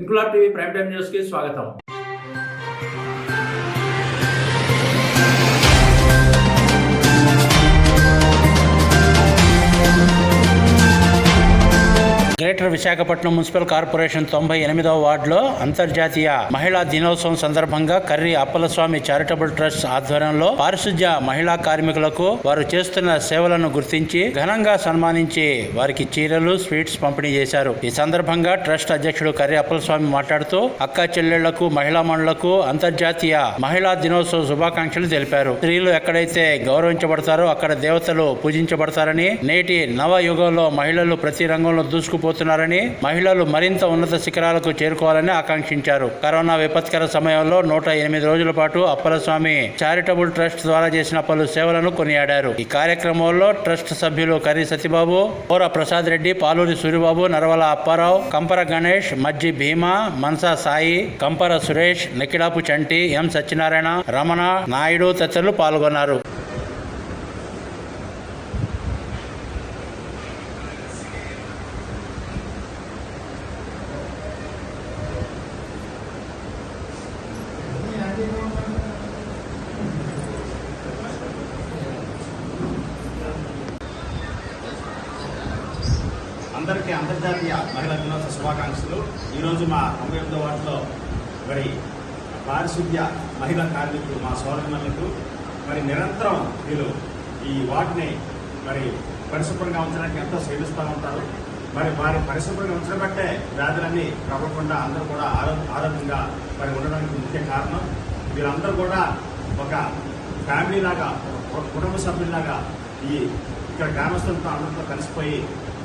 Inquilab TV prime time news కి స్వాగతం. Greater Visakhapatnam municipal corporation 98వ వార్డులో అంతర్జాతీయ మహిళా దినోత్సవం సందర్భంగా కర్రీ అప్పలస్వామి చారిటబుల్ ట్రస్ట్ ఆధ్వర్యంలో పారిశుధ్య మహిళా కార్మికులకు వారు చేస్తున్న సేవలను గుర్తించి ఘనంగా సన్మానించి వారికి చీరలు, స్వీట్స్ పంపిణీ చేశారు. ఈ సందర్భంగా ట్రస్ట్ అధ్యక్షుడు కర్రీ అప్పలస్వామి మాట్లాడుతూ అక్క చెల్లెళ్లకు, మహిళా మనులకు అంతర్జాతీయ మహిళా దినోత్సవ శుభాకాంక్షలు తెలిపారు. స్త్రీలు ఎక్కడైతే గౌరవించబడతారో అక్కడ దేవతలు పూజించబడతారని, నేటి నవ యుగంలో మహిళలు ప్రతి రంగంలో దూసుకుపోతున్నారని, మహిళలు మరింత ఉన్నత శిఖరాలకు చేరుకోవాలని ఆకాంక్షించారు. కరోనా విపత్కర సమయంలో 108 రోజుల పాటు అప్పలస్వామి చారిటబుల్ ట్రస్ట్ ద్వారా చేసిన పలు సేవలను కొనియాడారు. ఈ కార్యక్రమంలో ట్రస్ట్ సభ్యులు కర్రీ సత్యబాబు, పోర ప్రసాద్ రెడ్డి, పాలూరి సూరిబాబు, నరవల అప్పారావు, కంపర గణేష్, మజ్జి భీమా, మన్సా సాయి, కంపర సురేష్, నెకిడాపు చంటి, ఎం సత్యనారాయణ, రమణ నాయుడు తదితరులు పాల్గొన్నారు. అందరికీ అంతర్జాతీయ మహిళా దినోత్సవ శుభాకాంక్షలు. ఈరోజు మా 98వ వార్డులో మరి పారిశుద్ధ్య మహిళా కార్మికులు, మా సోదరులకు మరి నిరంతరం వీళ్ళు ఈ వార్డుని మరి పరిశుభ్రంగా ఉంచడానికి ఎంతో శ్రమిస్తూ ఉంటారు. మరి వారి పరిశుభ్రంగా ఉంచడం బట్టే వ్యాధులన్నీ ప్రబలకుండా అందరూ కూడా ఆరోగ్యంగా మరి ఉండడానికి ముఖ్య కారణం. వీళ్ళందరూ కూడా ఒక ఫ్యామిలీ లాగా, ఒక కుటుంబ సభ్యుల్లాగా ఈ ఇక్కడ గ్రామస్తులతో అందరితో కలిసిపోయి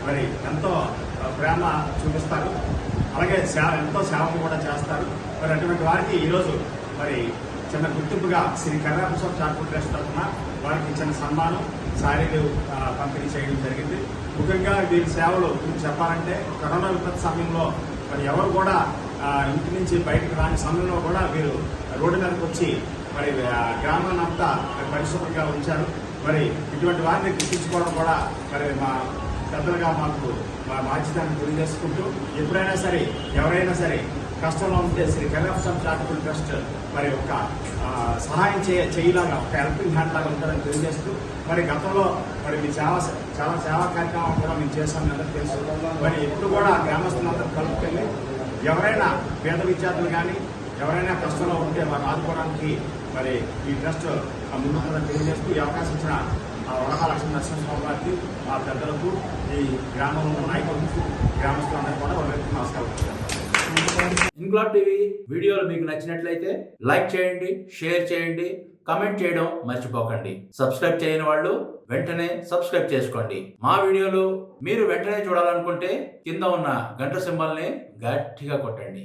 మరి ఎంతో ప్రేమ చూపిస్తారు. అలాగే ఎంతో సేవలు కూడా చేస్తారు. మరి అటువంటి వారికి ఈరోజు మరి చిన్న గుర్తింపుగా శ్రీ కర్రాపస్వామి చారిటబుల్ ట్రస్ట్ తరఫున వారికి చిన్న సన్మానం, శారీలు పంపిణీ చేయడం జరిగింది. ముఖ్యంగా వీరి సేవలు గురించి చెప్పాలంటే కరోనా విపత్తు సమయంలో మరి ఎవరు కూడా ఇంటి నుంచి బయటకు రాని సమయంలో కూడా వీరు రోడ్డు మీదకి వచ్చి మరి గ్రామాన్ని అంతా పరిశుభ్రంగా ఉంచారు. మరి ఇటువంటి వారిని గుర్తించుకోవడం కూడా మరి మా పెద్దలుగా మాకు మా బాధ్యతను తెలియజేసుకుంటూ ఎప్పుడైనా సరే ఎవరైనా సరే కష్టంలో ఉంటే శ్రీ కర్రాపస్వామి చారిటబుల్ ట్రస్ట్ మరి ఒక సహాయం చేయలాగా, ఒక హెల్పింగ్ హ్యాండ్ లాగా ఉంటుందని తెలియజేస్తూ మరి గతంలో మరి మీ చాలా సేవా కార్యక్రమాలు కూడా మేము చేసామని అందరికీ తెలుసు. మరి ఎప్పుడు కూడా గ్రామస్తులందరూ కలుపుకెళ్ళి ఎవరైనా పేద విద్యార్థులు కానీ ఎవరైనా కష్టంలో ఉంటే వారిని ఆదుకోవడానికి మరి ఈ ట్రస్ట్ ముందుంటుందని తెలియజేస్తూ ఈ అవకాశం ఇచ్చిన వరహా లక్ష్మీ నరసింహస్వామి గారికి, మా పెద్దలకు, ఈ గ్రామంలో నాయకులకు, గ్రామస్తులందరూ కూడా వారికి నమస్కారం. ఇంక్లాబ్ టీవీ వీడియోలు మీకు నచ్చినట్లయితే లైక్ చేయండి, షేర్ చేయండి, కమెంట్ చేయడం మర్చిపోకండి. సబ్స్క్రైబ్ చేయని వాళ్ళు వెంటనే సబ్స్క్రైబ్ చేసుకోండి. మా వీడియోలు మీరు వెంటనే చూడాలనుకుంటే కింద ఉన్న గంట సింబల్ని గట్టిగా కొట్టండి.